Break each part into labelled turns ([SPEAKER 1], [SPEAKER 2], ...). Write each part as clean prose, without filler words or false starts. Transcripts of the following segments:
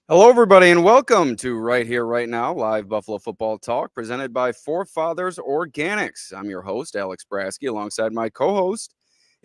[SPEAKER 1] Hello, everybody, and welcome to Right Here, Right Now, live Buffalo football talk presented by Forefathers Organics. I'm your host, Alex Brasky, alongside my co-host,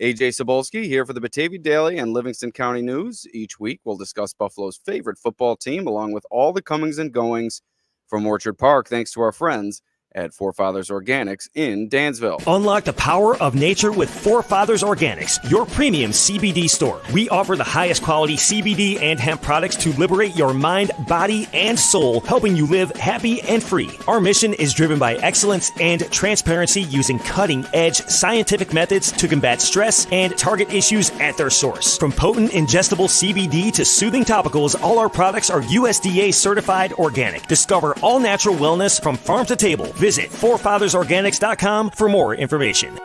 [SPEAKER 1] Ajay Cybulski, here for the Batavia Daily and Livingston County News. Each week, we'll discuss Buffalo's favorite football team, along with all the comings and goings from Orchard Park, thanks to our friends at Forefathers Organics in Dansville.
[SPEAKER 2] Unlock the power of nature with Forefathers Organics, your premium CBD store. We offer the highest quality CBD and hemp products to liberate your mind, body, and soul, helping you live happy and free. Our mission is driven by excellence and transparency, using cutting-edge scientific methods to combat stress and target issues at their source. From potent ingestible CBD to soothing topicals, all our products are USDA certified organic. Discover all natural wellness from farm to table. Visit forefathersorganics.com for more information.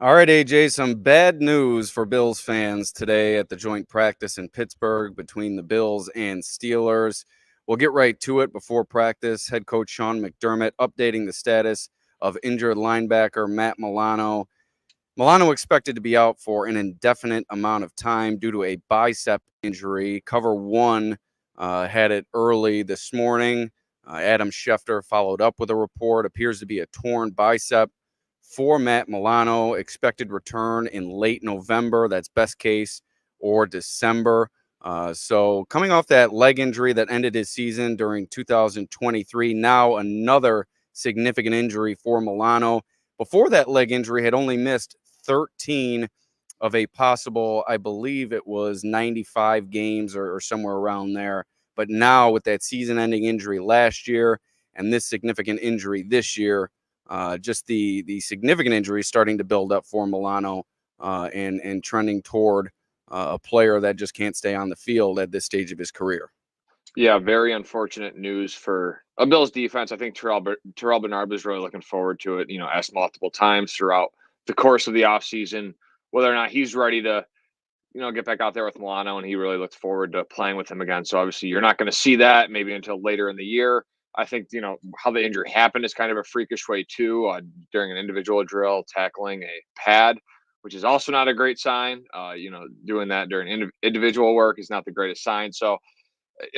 [SPEAKER 1] All right, AJ, some bad news for Bills fans today at the joint practice in Pittsburgh between the Bills and Steelers. We'll get right to it. Before practice, head coach Sean McDermott updating the status of injured linebacker Matt Milano. Milano expected to be out for an indefinite amount of time due to a bicep injury. Cover One had it early this morning. Adam Schefter followed up with a report. Appears to be a torn bicep for Matt Milano. Expected return in late November. That's best case, or December. So coming off that leg injury that ended his season during 2023, now another significant injury for Milano. Before that leg injury, had only missed 13 of a possible, I believe it was 95 games or somewhere around there. But now with that season-ending injury last year and this significant injury this year, just the significant injury starting to build up for Milano and trending toward a player that just can't stay on the field at this stage of his career.
[SPEAKER 3] Yeah, very unfortunate news for a Bills defense. I think Terrell Bernard was really looking forward to it. Asked multiple times throughout the course of the offseason whether or not he's ready to, get back out there with Milano, and he really looked forward to playing with him again. So obviously you're not going to see that maybe until later in the year. I think, how the injury happened is kind of a freakish way too, during an individual drill, tackling a pad, which is also not a great sign. Doing that during individual work is not the greatest sign. So,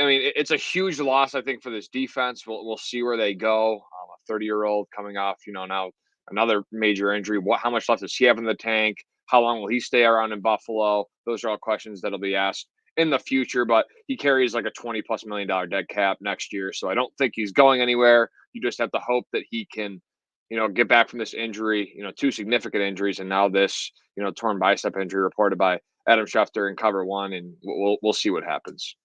[SPEAKER 3] I mean, it's a huge loss, I think, for this defense. We'll see where they go. A 30-year-old coming off, now another major injury. How much left does he have in the tank? How long will he stay around in Buffalo? Those are all questions that'll be asked in the future. But he carries like a $20+ million dead cap next year, so I don't think he's going anywhere. You just have to hope that he can, get back from this injury. Two significant injuries, and now this, torn bicep injury reported by Adam Schefter in Cover One, and we'll see what happens.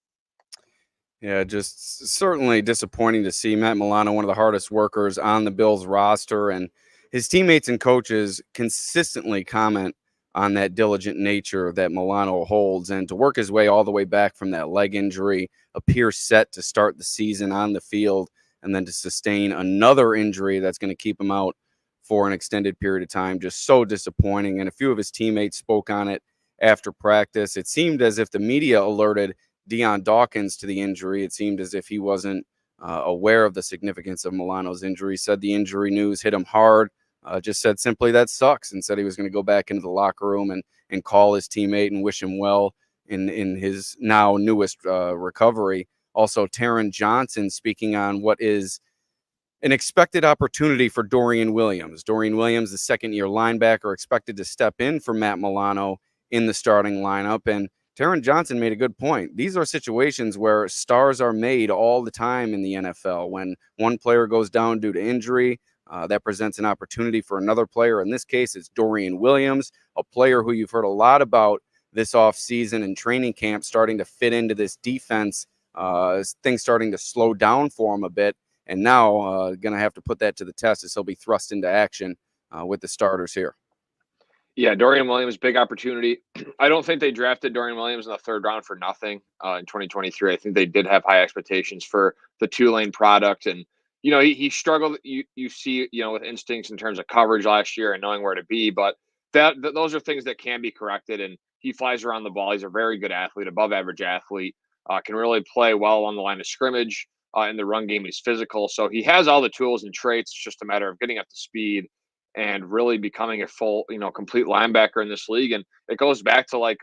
[SPEAKER 1] Yeah, just certainly disappointing to see Matt Milano, one of the hardest workers on the Bills roster, and his teammates and coaches consistently comment on that diligent nature that Milano holds, and to work his way all the way back from that leg injury, appear set to start the season on the field, and then to sustain another injury that's going to keep him out for an extended period of time. Just so disappointing. And a few of his teammates spoke on it after practice. It seemed as if the media alerted Deion Dawkins to the injury. It seemed as if he wasn't aware of the significance of Milano's injury. Said the injury news hit him hard. Just said simply that sucks, and said he was going to go back into the locker room and call his teammate and wish him well in his now newest recovery. Also, Taron Johnson speaking on what is an expected opportunity for Dorian Williams. Dorian Williams, the second-year linebacker, expected to step in for Matt Milano in the starting lineup. And Taron Johnson made a good point. These are situations where stars are made all the time in the NFL. When one player goes down due to injury, that presents an opportunity for another player. In this case, it's Dorian Williams, a player who you've heard a lot about this offseason and training camp, starting to fit into this defense, things starting to slow down for him a bit. And now going to have to put that to the test as he'll be thrust into action with the starters here.
[SPEAKER 3] Yeah, Dorian Williams, big opportunity. I don't think they drafted Dorian Williams in the third round for nothing in 2023. I think they did have high expectations for the Tulane product. And, he struggled, you see, with instincts in terms of coverage last year and knowing where to be. But those are things that can be corrected. And he flies around the ball. He's a very good athlete, above average athlete, can really play well on the line of scrimmage. In the run game, he's physical. So he has all the tools and traits. It's just a matter of getting up to speed and really becoming a full, complete linebacker in this league. And it goes back to like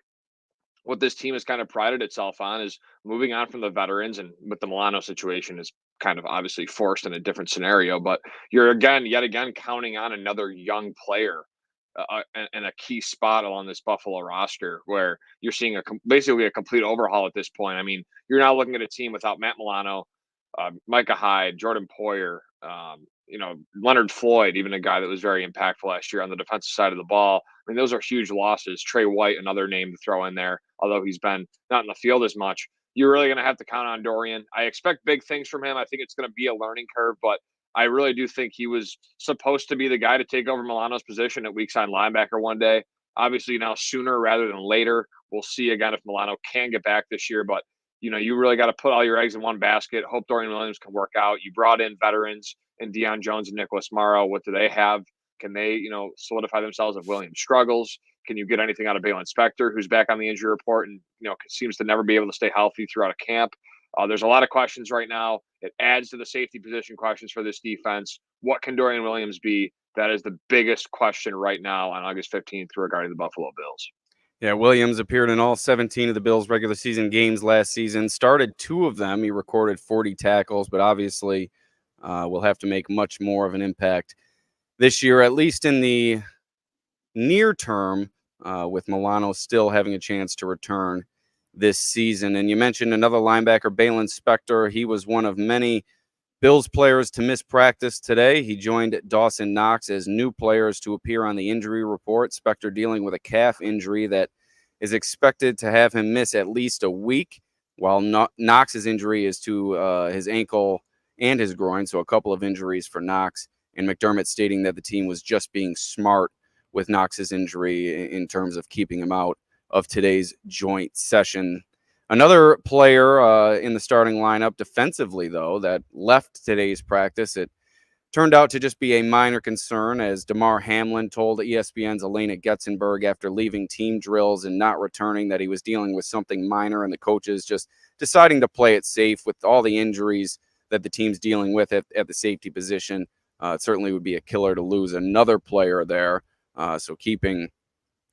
[SPEAKER 3] what this team has kind of prided itself on is moving on from the veterans, and with the Milano situation is kind of obviously forced in a different scenario, but you're yet again counting on another young player and a key spot along this Buffalo roster where you're seeing basically a complete overhaul at this point. I mean, you're now looking at a team without Matt Milano, Micah Hyde, Jordan Poyer, Leonard Floyd, even a guy that was very impactful last year on the defensive side of the ball. I mean, those are huge losses. Trey White, another name to throw in there, although he's been not in the field as much. You're really going to have to count on Dorian. I expect big things from him. I think it's going to be a learning curve, but I really do think he was supposed to be the guy to take over Milano's position at weak side linebacker one day. Obviously, now sooner rather than later. We'll see again if Milano can get back this year, but you really got to put all your eggs in one basket. Hope Dorian Williams can work out. You brought in veterans and Deion Jones and Nicholas Morrow. What do they have? Can they, solidify themselves if Williams struggles? Can you get anything out of Balen Spector, who's back on the injury report and seems to never be able to stay healthy throughout a camp? There's a lot of questions right now. It adds to the safety position questions for this defense. What can Dorian Williams be? That is the biggest question right now on August 15th regarding the Buffalo Bills.
[SPEAKER 1] Yeah, Williams appeared in all 17 of the Bills' regular season games last season, started 2 of them. He recorded 40 tackles, but obviously will have to make much more of an impact this year, at least in the near term, with Milano still having a chance to return this season. And you mentioned another linebacker, Balen Spector. He was one of many Bills players to miss practice today. He joined Dawson Knox as new players to appear on the injury report. Spector dealing with a calf injury that is expected to have him miss at least a week, while Knox's injury is to his ankle and his groin, so a couple of injuries for Knox. And McDermott stating that the team was just being smart with Knox's injury in terms of keeping him out of today's joint session. Another player in the starting lineup defensively, though, that left today's practice, it turned out to just be a minor concern, as Damar Hamlin told ESPN's Elena Getzenberg after leaving team drills and not returning that he was dealing with something minor, and the coaches just deciding to play it safe with all the injuries that the team's dealing with at the safety position. It certainly would be a killer to lose another player there. So keeping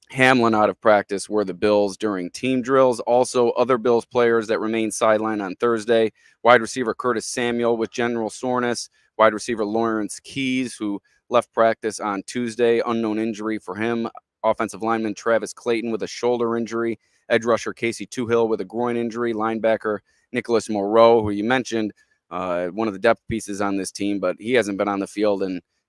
[SPEAKER 1] Hamlin out of practice were the Bills during team drills. Also, other Bills players that remained sidelined on Thursday: wide receiver Curtis Samuel with general soreness, wide receiver Lawrence Keys, who left practice on Tuesday, unknown injury for him, offensive lineman Travis Clayton with a shoulder injury, edge rusher Casey Toohill with a groin injury, linebacker Nicholas Moreau, who you mentioned, one of the depth pieces on this team, but he hasn't been on the field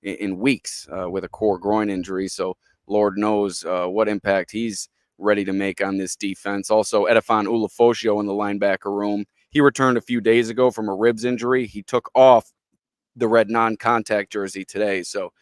[SPEAKER 1] in weeks with a core groin injury, so Lord knows what impact he's ready to make on this defense. Also, Edifon Ulofoshio in the linebacker room. He returned a few days ago from a ribs injury. He took off the red non-contact jersey today, so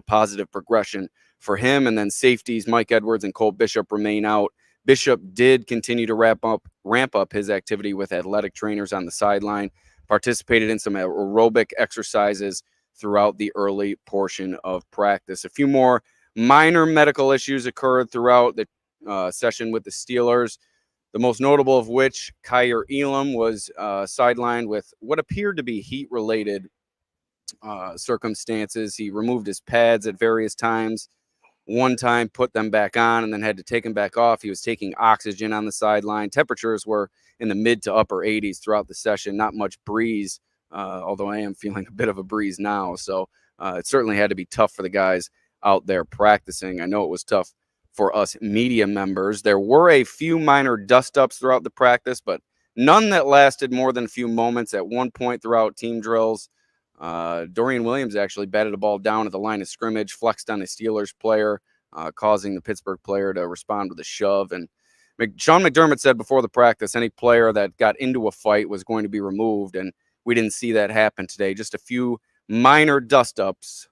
[SPEAKER 1] positive progression for him. And then safeties Mike Edwards and Cole Bishop remain out. Bishop did continue to ramp up his activity with athletic trainers on the sideline, participated in some aerobic exercises throughout the early portion of practice. A few more minor medical issues occurred throughout the session with the Steelers, the most notable of which, Kyer Elam was sidelined with what appeared to be heat-related circumstances. He removed his pads at various times. One time put them back on and then had to take them back off. He was taking oxygen on the sideline. Temperatures were in the mid to upper 80s throughout the session. Not much breeze, although I am feeling a bit of a breeze now. So it certainly had to be tough for the guys out there practicing. I know it was tough for us media members. There were a few minor dust-ups throughout the practice, but none that lasted more than a few moments. At one point throughout team drills, Dorian Williams actually batted a ball down at the line of scrimmage, flexed on a Steelers player, causing the Pittsburgh player to respond with a shove. And Sean McDermott said before the practice, any player that got into a fight was going to be removed, and we didn't see that happen today. Just a few minor dust-ups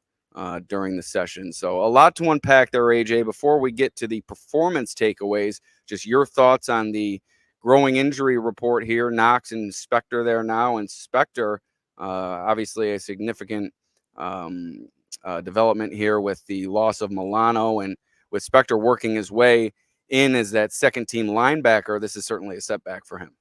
[SPEAKER 1] during the session. So a lot to unpack there, AJ. Before we get to the performance takeaways, just your thoughts on the growing injury report here. Knox and Spector there now, and Spector, obviously a significant development here with the loss of Milano, and with Spector working his way in as that second-team linebacker, this is certainly a setback for him.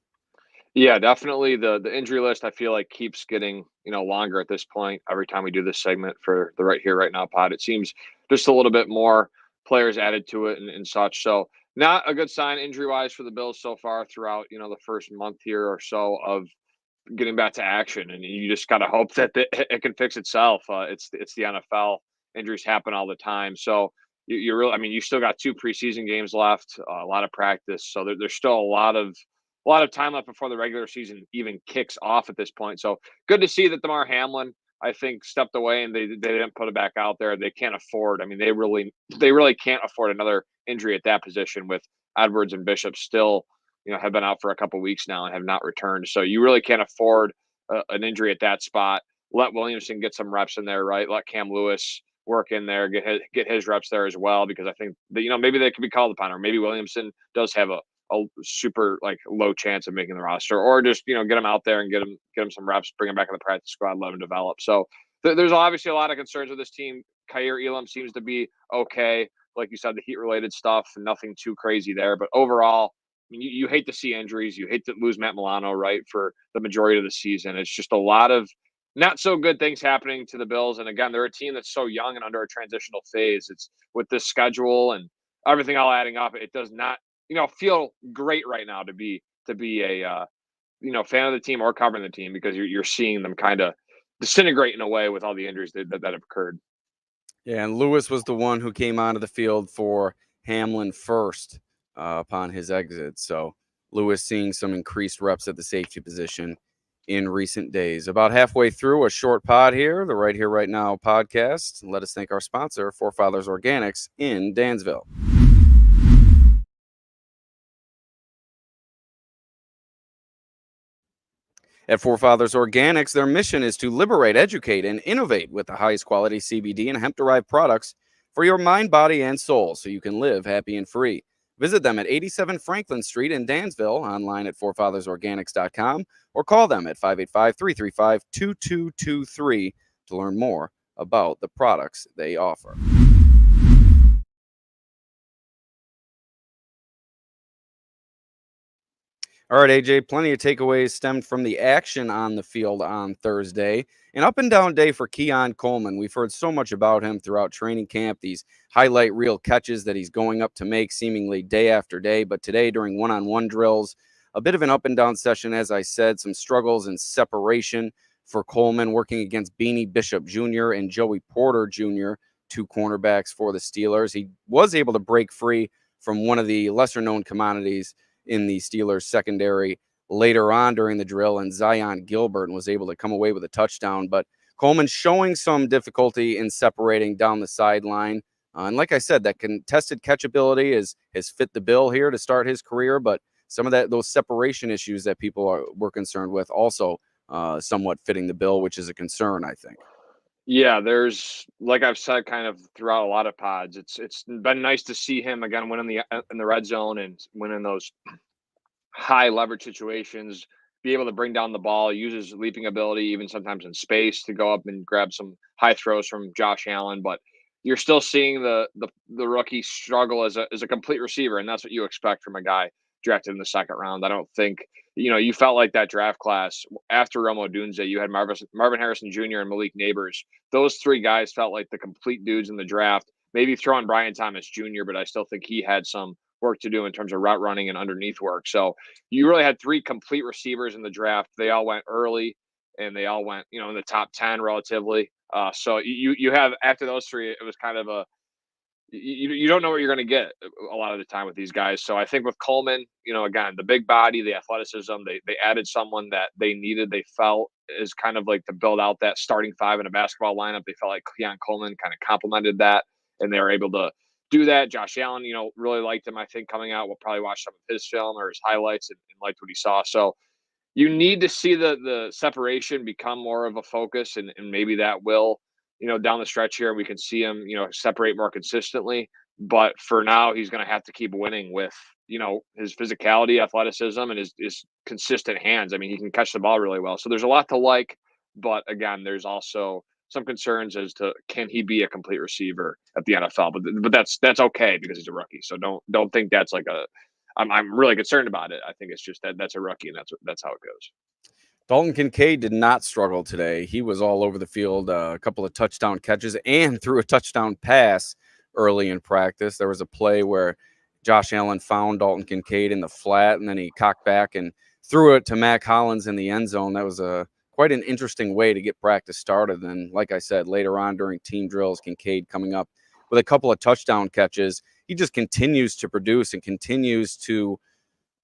[SPEAKER 3] Yeah, definitely. The injury list, I feel like, keeps getting longer at this point. Every time we do this segment for the Right Here Right Now pod, it seems just a little bit more players added to it and such. So not a good sign injury-wise for the Bills so far throughout, the first month here or so of getting back to action, and you just gotta hope that it can fix itself. It's the NFL. Injuries happen all the time, so you really, I mean, you still got 2 preseason games left, a lot of practice, so there's still a lot of time left before the regular season even kicks off at this point. So good to see that Damar Hamlin, I think, stepped away and they didn't put it back out there. They can't afford. I mean, they really can't afford another injury at that position with Edwards and Bishop still, have been out for a couple weeks now and have not returned. So you really can't afford an injury at that spot. Let Williamson get some reps in there, right? Let Cam Lewis work in there, get his reps there as well, because I think that, maybe they could be called upon, or maybe Williamson does have a super like low chance of making the roster, or just get him out there and get him some reps, bring him back in the practice squad, let him develop. So there's obviously a lot of concerns with this team. Kaiir Elam seems to be okay, like you said, the heat related stuff, nothing too crazy there. But overall, I mean, you hate to see injuries. You hate to lose Matt Milano, right, for the majority of the season. It's just a lot of not so good things happening to the Bills. And again, they're a team that's so young and under a transitional phase. It's with this schedule and everything all adding up, it does not, feel great right now to be a fan of the team or covering the team, because you're seeing them kind of disintegrate in a way with all the injuries that have occurred.
[SPEAKER 1] Yeah, and Lewis was the one who came onto the field for Hamlin first upon his exit. So Lewis seeing some increased reps at the safety position in recent days. About halfway through a short pod here, the Right Here, Right Now podcast. Let us thank our sponsor, Forefathers Organics in Dansville. At Forefathers Organics, their mission is to liberate, educate, and innovate with the highest quality CBD and hemp-derived products for your mind, body, and soul, so you can live happy and free. Visit them at 87 Franklin Street in Dansville, online at forefathersorganics.com, or call them at 585-335-2223 to learn more about the products they offer. All right, AJ, plenty of takeaways stemmed from the action on the field on Thursday. An up and down day for Keon Coleman. We've heard so much about him throughout training camp, these highlight reel catches that he's going up to make seemingly day after day. But today, during one-on-one drills, a bit of an up and down session, as I said, some struggles in separation for Coleman, working against Beanie Bishop Jr. and Joey Porter Jr., 2 cornerbacks for the Steelers. He was able to break free from one of the lesser-known commodities in the Steelers secondary later on during the drill, and Zion Gilbert was able to come away with a touchdown. But Coleman showing some difficulty in separating down the sideline. And like I said, that contested catchability has fit the bill here to start his career, but some of those separation issues that people were concerned with also somewhat fitting the bill, which is a concern, I think.
[SPEAKER 3] Yeah, there's, like I've said kind of throughout a lot of pods, it's been nice to see him again win in the red zone and win in those high leverage situations, be able to bring down the ball, use his leaping ability, even sometimes in space, to go up and grab some high throws from Josh Allen. But you're still seeing the rookie struggle as a complete receiver, and that's what you expect from a guy drafted in the second round. I don't think, you felt like that draft class after Rome Odunze, you had Marvin Harrison Jr. and Malik Neighbors. Those 3 guys felt like the complete dudes in the draft. Maybe throw in Brian Thomas Jr., but I still think he had some work to do in terms of route running and underneath work. So you really had 3 complete receivers in the draft. They all went early, and they all went, in the top 10 relatively. So you have, after those 3, it was kind of you don't know what you're going to get a lot of the time with these guys. So I think with Coleman, again, the big body, the athleticism, they added someone that they needed. They felt is kind of like to build out that starting 5 in a basketball lineup. They felt like Keon Coleman kind of complemented that, and they were able to do that. Josh Allen, really liked him, I think, coming out. We'll probably watch some of his film or his highlights and liked what he saw. So you need to see the separation become more of a focus, and maybe that will, down the stretch here, we can see him, separate more consistently. But for now, he's going to have to keep winning with, his physicality, athleticism, and his consistent hands. I mean, he can catch the ball really well. So there's a lot to like, but again, there's also some concerns as to, can he be a complete receiver at the NFL? But that's okay, because he's a rookie. So don't think that's like I'm really concerned about it. I think it's just that's a rookie, and that's how it goes.
[SPEAKER 1] Dalton Kincaid did not struggle today. He was all over the field, a couple of touchdown catches, and threw a touchdown pass early in practice. There was a play where Josh Allen found Dalton Kincaid in the flat, and then he cocked back and threw it to Mac Hollins in the end zone. That was quite an interesting way to get practice started. And like I said, later on during team drills, Kincaid coming up with a couple of touchdown catches. He just continues to produce and continues to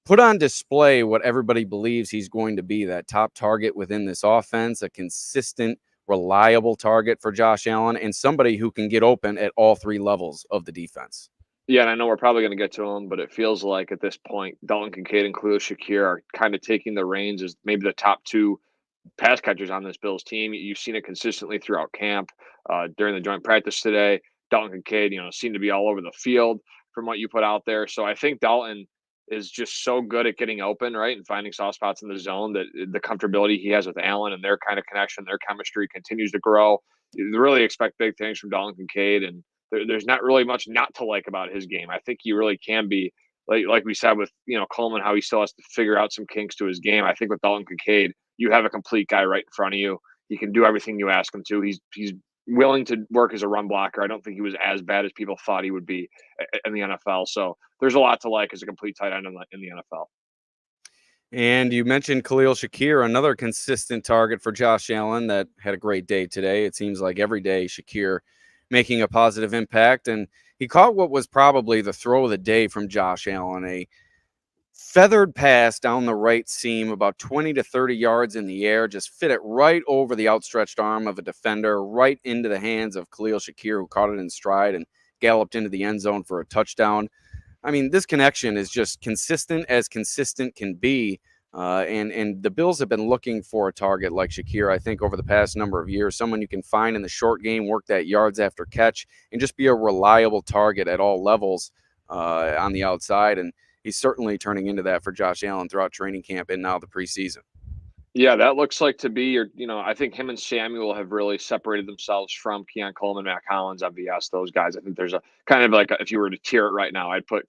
[SPEAKER 1] put on display what everybody believes he's going to be, that top target within this offense, a consistent, reliable target for Josh Allen, and somebody who can get open at all three levels of the defense.
[SPEAKER 3] Yeah, and I know we're probably going to get to him, but it feels like at this point, Dalton Kincaid and Khalil Shakir are kind of taking the reins as maybe the top two pass catchers on this Bills team. You've seen it consistently throughout camp. During the joint practice today, Dalton Kincaid, seemed to be all over the field from what you put out there. So I think Dalton is just so good at getting open, right, and finding soft spots in the zone that the comfortability he has with Allen and their kind of connection, their chemistry continues to grow. You really expect big things from Dalton Kincaid, and there's not really much not to like about his game. I think he really can be, like we said with Coleman, how he still has to figure out some kinks to his game. I think with Dalton Kincaid, you have a complete guy right in front of you. He can do everything you ask him to. He's willing to work as a run blocker. I don't think he was as bad as people thought he would be in the NFL. So there's a lot to like as a complete tight end in the NFL.
[SPEAKER 1] And you mentioned Khalil Shakir, another consistent target for Josh Allen that had a great day today. It seems like every day Shakir making a positive impact. And he caught what was probably the throw of the day from Josh Allen, a feathered pass down the right seam, about 20 to 30 yards in the air, just fit it right over the outstretched arm of a defender, right into the hands of Khalil Shakir, who caught it in stride and galloped into the end zone for a touchdown. I mean, this connection is just consistent as consistent can be. And the Bills have been looking for a target like Shakir, I think, over the past number of years, someone you can find in the short game, work that yards after catch, and just be a reliable target at all levels on the outside. And he's certainly turning into that for Josh Allen throughout training camp and now the preseason.
[SPEAKER 3] Yeah, that looks like to be I think him and Samuel have really separated themselves from Keon Coleman, Mac Hollins, MVS, those guys. I think there's a kind of like, if you were to tier it right now, I'd put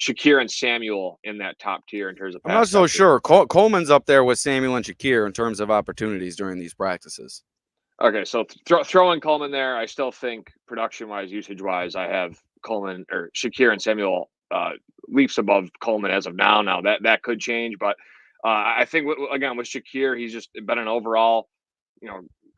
[SPEAKER 3] Shakir and Samuel in that top tier in terms of pass.
[SPEAKER 1] I'm not so sure. Coleman's up there with Samuel and Shakir in terms of opportunities during these practices.
[SPEAKER 3] Okay, so throwing Coleman there, I still think production-wise, usage-wise, I have Coleman or Shakir and Samuel leaps above Coleman as of now. Now that could change, but I think again with Shakir, he's just been an overall,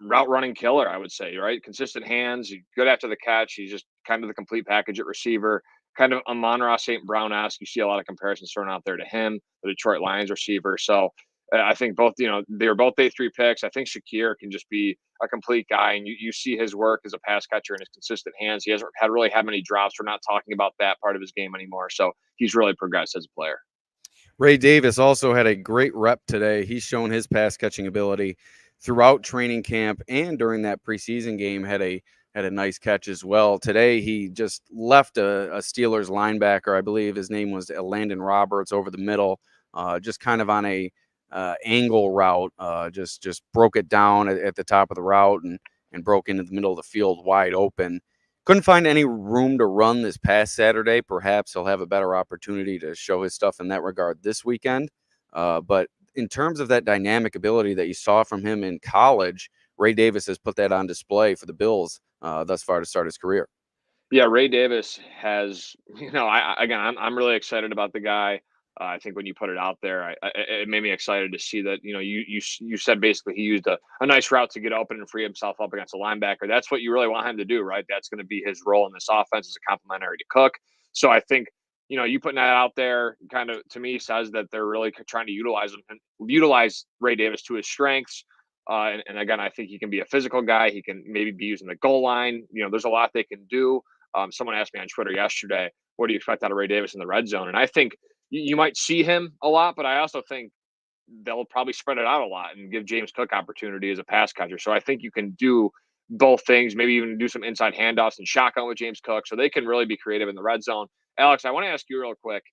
[SPEAKER 3] route running killer. I would say, right? Consistent hands, good after the catch. He's just kind of the complete package at receiver. Kind of Amon-Ra St. Brown-esque. You see a lot of comparisons thrown out there to him, the Detroit Lions receiver. So I think both, they were both day 3 picks. I think Shakir can just be a complete guy, and you see his work as a pass catcher and his consistent hands. He hasn't really had many drops. We're not talking about that part of his game anymore. So he's really progressed as a player.
[SPEAKER 1] Ray Davis also had a great rep today. He's shown his pass catching ability throughout training camp and during that preseason game had a nice catch as well. Today, he just left a Steelers linebacker. I believe his name was Landon Roberts over the middle, just kind of on a angle route, just broke it down at the top of the route and broke into the middle of the field wide open. Couldn't find any room to run this past Saturday. Perhaps he'll have a better opportunity to show his stuff in that regard this weekend. But in terms of that dynamic ability that you saw from him in college, Ray Davis has put that on display for the Bills thus far to start his career.
[SPEAKER 3] Yeah, Ray Davis has, I'm really excited about the guy. I think when you put it out there, it made me excited to see that, you said basically he used a nice route to get open and free himself up against a linebacker. That's what you really want him to do, right? That's going to be his role in this offense as a complementary to Cook. So I think, you putting that out there kind of, to me, says that they're really trying to utilize Ray Davis to his strengths. And again, I think he can be a physical guy. He can maybe be using the goal line. There's a lot they can do. Someone asked me on Twitter yesterday, what do you expect out of Ray Davis in the red zone? And I think you might see him a lot, but I also think they'll probably spread it out a lot and give James Cook opportunity as a pass catcher. So I think you can do both things, maybe even do some inside handoffs and shotgun with James Cook. So they can really be creative in the red zone. Alex, I want to ask you real quick,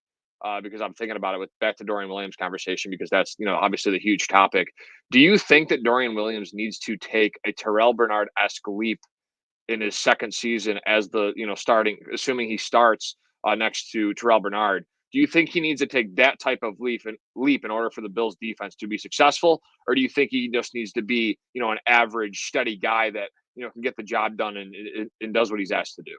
[SPEAKER 3] because I'm thinking about it with back to Dorian Williams conversation, because that's, obviously the huge topic. Do you think that Dorian Williams needs to take a Terrell Bernard-esque leap in his second season as the, starting, assuming he starts next to Terrell Bernard? Do you think he needs to take that type of leap in order for the Bills defense to be successful? Or do you think he just needs to be, an average, steady guy that, can get the job done and does what he's asked to do?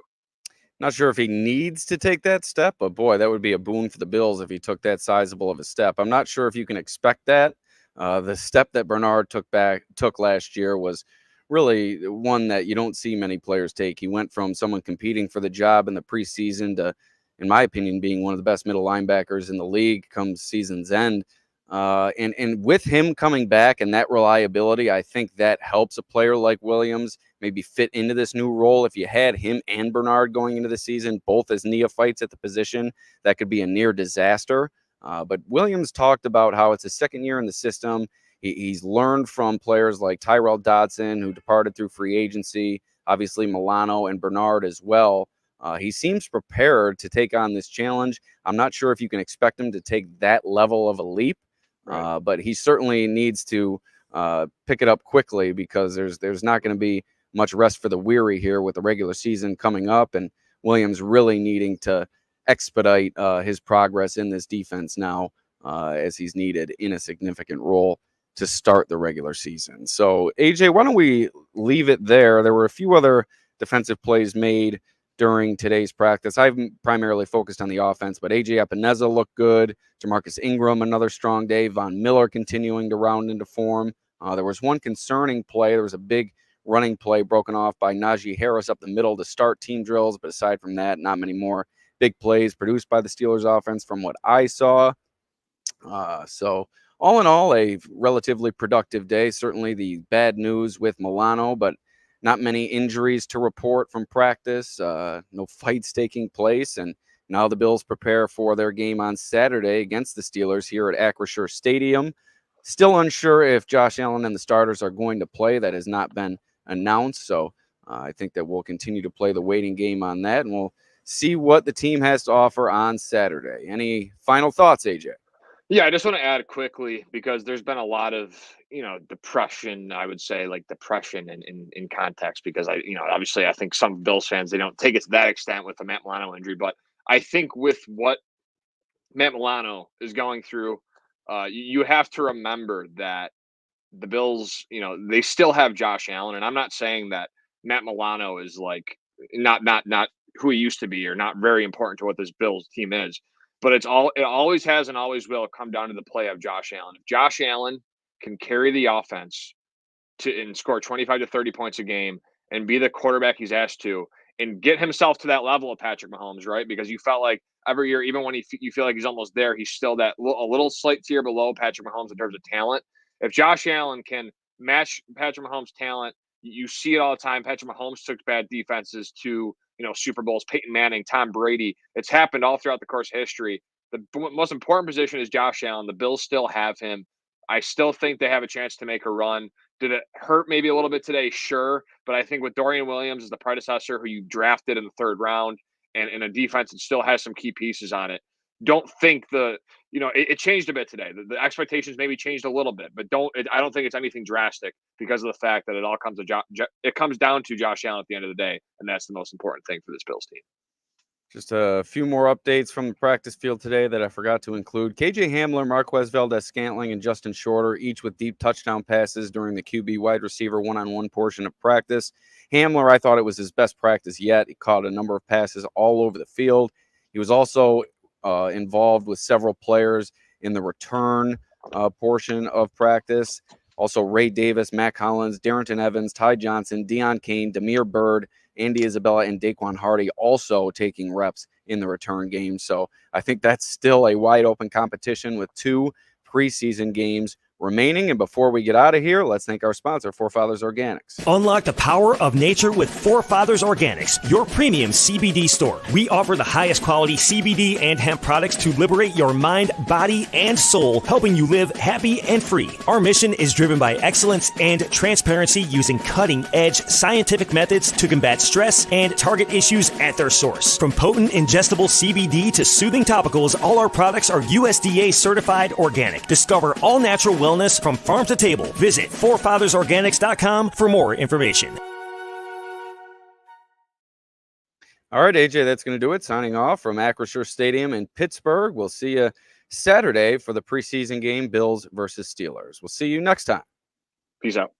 [SPEAKER 1] Not sure if he needs to take that step, but boy, that would be a boon for the Bills if he took that sizable of a step. I'm not sure if you can expect that. The step that Bernard took last year was really one that you don't see many players take. He went from someone competing for the job in the preseason to, in my opinion, being one of the best middle linebackers in the league come season's end. And with him coming back and that reliability, I think that helps a player like Williams maybe fit into this new role. If you had him and Bernard going into the season, both as neophytes at the position, that could be a near disaster. But Williams talked about how it's his second year in the system. He's learned from players like Tyrell Dodson, who departed through free agency, obviously Milano and Bernard as well. He seems prepared to take on this challenge. I'm not sure if you can expect him to take that level of a leap. Right. But he certainly needs to pick it up quickly because there's not going to be much rest for the weary here with the regular season coming up, and Williams really needing to expedite his progress in this defense now as he's needed in a significant role to start the regular season. So, AJ, why don't we leave it there? There were a few other defensive plays made during today's practice. I've primarily focused on the offense, but AJ Epineza looked good. Jamarcus Ingram, another strong day. Von Miller continuing to round into form. There was one concerning play. There was a big running play broken off by Najee Harris up the middle to start team drills, but aside from that, not many more big plays produced by the Steelers offense from what I saw. So all in all, a relatively productive day. Certainly the bad news with Milano, but not many injuries to report from practice, no fights taking place, and now the Bills prepare for their game on Saturday against the Steelers here at Acrisure Stadium. Still unsure if Josh Allen and the starters are going to play. That has not been announced, so I think that we'll continue to play the waiting game on that, and we'll see what the team has to offer on Saturday. Any final thoughts, AJ?
[SPEAKER 3] Yeah, I just want to add quickly because there's been a lot of, depression, I would say, like depression in context, because obviously I think some Bills fans, they don't take it to that extent with the Matt Milano injury. But I think with what Matt Milano is going through, you have to remember that the Bills, they still have Josh Allen. And I'm not saying that Matt Milano is like not who he used to be or not very important to what this Bills team is. But it always has and always will come down to the play of Josh Allen. If Josh Allen can carry the offense and score 25 to 30 points a game and be the quarterback he's asked to and get himself to that level of Patrick Mahomes, right? Because you felt like every year, even when you feel like he's almost there, he's still a little slight tier below Patrick Mahomes in terms of talent. If Josh Allen can match Patrick Mahomes' talent, you see it all the time. Patrick Mahomes took bad defenses to Super Bowls, Peyton Manning, Tom Brady. It's happened all throughout the course of history. The most important position is Josh Allen. The Bills still have him. I still think they have a chance to make a run. Did it hurt maybe a little bit today? Sure. But I think with Dorian Williams as the predecessor who you drafted in the third round and in a defense that still has some key pieces on it, don't think it changed a bit today. The expectations maybe changed a little bit, but I don't think it's anything drastic because of the fact that it all comes down to Josh Allen at the end of the day, and that's the most important thing for this Bills team.
[SPEAKER 1] Just a few more updates from the practice field today that I forgot to include. KJ Hamler, Marquez Valdez-Scantling, and Justin Shorter, each with deep touchdown passes during the QB wide receiver one-on-one portion of practice. Hamler, I thought it was his best practice yet. He caught a number of passes all over the field. He was also involved with several players in the return portion of practice. Also, Ray Davis, Matt Collins, Darrington Evans, Ty Johnson, Deion Kane, Damiere Byrd, Andy Isabella, and Daquan Hardy also taking reps in the return game. So I think that's still a wide open competition with 2 preseason games remaining. And before we get out of here, let's thank our sponsor, Forefathers Organics.
[SPEAKER 2] Unlock the power of nature with Forefathers Organics, your premium CBD store. We offer the highest quality CBD and hemp products to liberate your mind, body, and soul, helping you live happy and free. Our mission is driven by excellence and transparency, using cutting-edge scientific methods to combat stress and target issues at their source. From potent ingestible CBD to soothing topicals, all our products are USDA certified organic. Discover all natural wellness from farm to table. Visit forefathersorganics.com for more information.
[SPEAKER 1] All right, AJ, that's going to do it. Signing off from Acrisure Stadium in Pittsburgh. We'll see you Saturday for the preseason game, Bills versus Steelers. We'll see you next time.
[SPEAKER 3] Peace out.